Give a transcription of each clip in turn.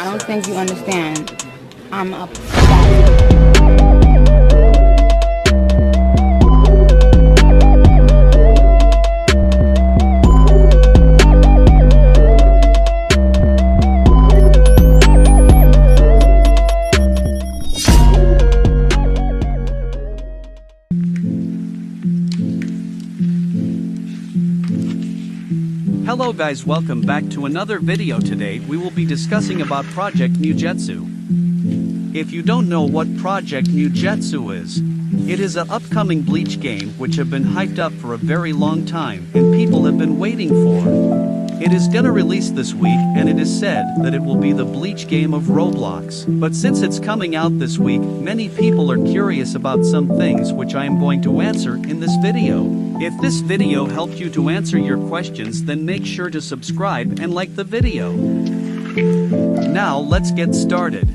I don't think you understand. I'm a Hello guys, welcome back to another video. Today we will be discussing about Project Mugetsu. If you don't know what Project Mugetsu is, it is an upcoming Bleach game which have been hyped up for a very long time and people have been waiting for. It is gonna release this week and it is said that it will be the Bleach game of Roblox. But since it's coming out this week, many people are curious about some things which I am going to answer in this video. If this video helped you to answer your questions, then make sure to subscribe and like the video. Now let's get started.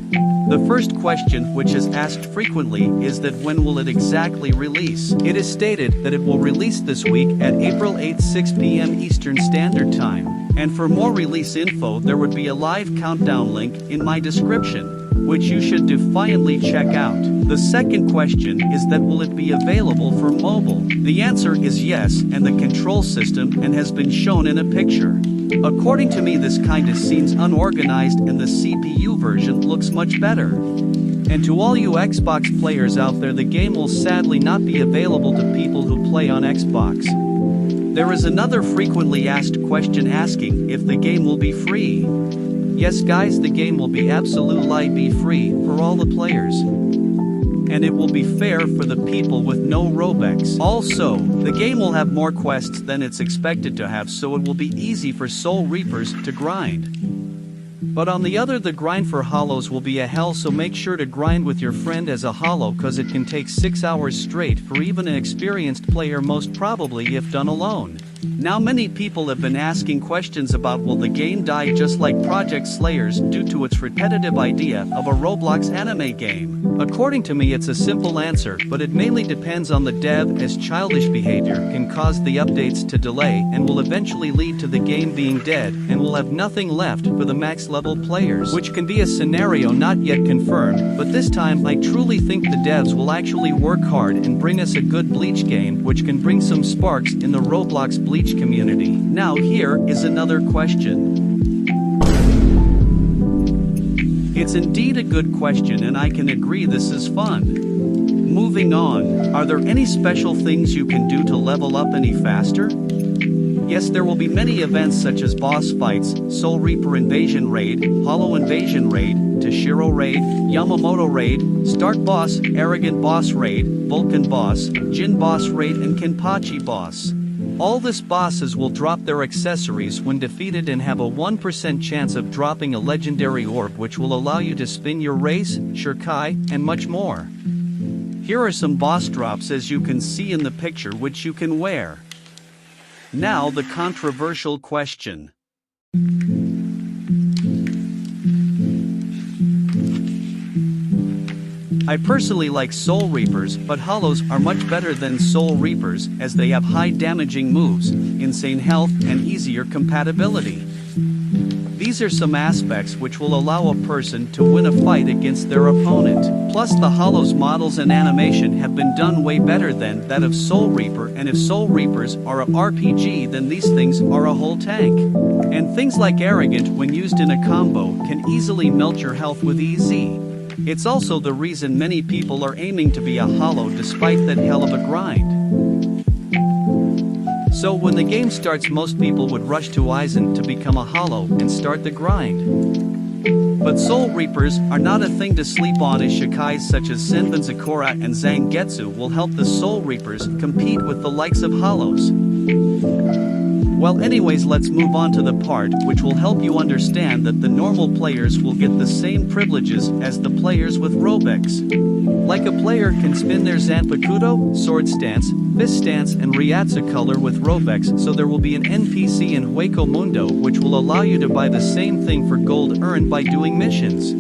The first question which is asked frequently is that when will it exactly release? It is stated that it will release this week at April 8th 6 p.m. Eastern Standard Time. And for more release info there would be a live countdown link in my description, which you should defiantly check out. The second question is that will it be available for mobile? The answer is yes, and the control system and has been shown in a picture. According to me this kinda seems unorganized and the CPU version looks much better. And to all you Xbox players out there, the game will sadly not be available to people who play on Xbox. There is another frequently asked question asking if the game will be free. Yes guys, the game will be absolutely free for all the players. And it will be fair for the people with no Robux. Also, the game will have more quests than it's expected to have, so it will be easy for Soul Reapers to grind. But on the other, the grind for hollows will be a hell, so make sure to grind with your friend as a hollow, cause it can take 6 hours straight for even an experienced player, most probably if done alone. Now many people have been asking questions about will the game die just like Project Slayers due to its repetitive idea of a Roblox anime game. According to me it's a simple answer, but it mainly depends on the dev, as childish behavior can cause the updates to delay and will eventually lead to the game being dead and will have nothing left for the max level players, which can be a scenario not yet confirmed, but this time I truly think the devs will actually work hard and bring us a good Bleach game which can bring some sparks in the Roblox Bleach community. Now here is another question. It's indeed a good question and I can agree this is fun. Moving on, are there any special things you can do to level up any faster? Yes, there will be many events such as boss fights, Soul Reaper Invasion Raid, Hollow Invasion Raid, Toshiro Raid, Yamamoto Raid, Start Boss, Arrogant Boss Raid, Vulcan Boss, Jin Boss Raid and Kenpachi Boss. All these bosses will drop their accessories when defeated and have a 1% chance of dropping a legendary orb which will allow you to spin your race, shurikai, and much more. Here are some boss drops as you can see in the picture which you can wear. Now the controversial question. I personally like Soul Reapers, but Hollows are much better than Soul Reapers as they have high damaging moves, insane health, and easier compatibility. These are some aspects which will allow a person to win a fight against their opponent. Plus the Hollows models and animation have been done way better than that of Soul Reaper, and if Soul Reapers are a RPG then these things are a whole tank. And things like Arrogant when used in a combo can easily melt your health with easy. It's also the reason many people are aiming to be a hollow despite that hell of a grind. So when the game starts most people would rush to Aizen to become a hollow and start the grind. But Soul Reapers are not a thing to sleep on, as shikais such as Senbon Sakura and Zangetsu will help the Soul Reapers compete with the likes of hollows. Well anyways, let's move on to the part which will help you understand that the normal players will get the same privileges as the players with Robux. Like a player can spin their Zanpakuto, Sword Stance, Fist Stance and Ryatsu color with Robux, so there will be an NPC in Hueco Mundo which will allow you to buy the same thing for gold earned by doing missions.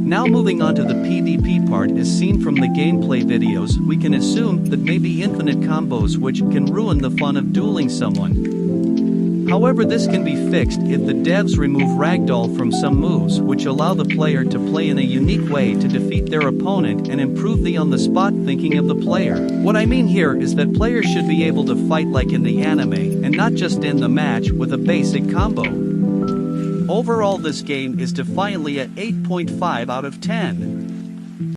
Now moving on to the PvP part, as seen from the gameplay videos, we can assume that may be infinite combos which can ruin the fun of dueling someone. However, this can be fixed if the devs remove ragdoll from some moves which allow the player to play in a unique way to defeat their opponent and improve the on-the-spot thinking of the player. What I mean here is that players should be able to fight like in the anime and not just end the match with a basic combo. Overall, this game is defiantly at 8.5 out of 10.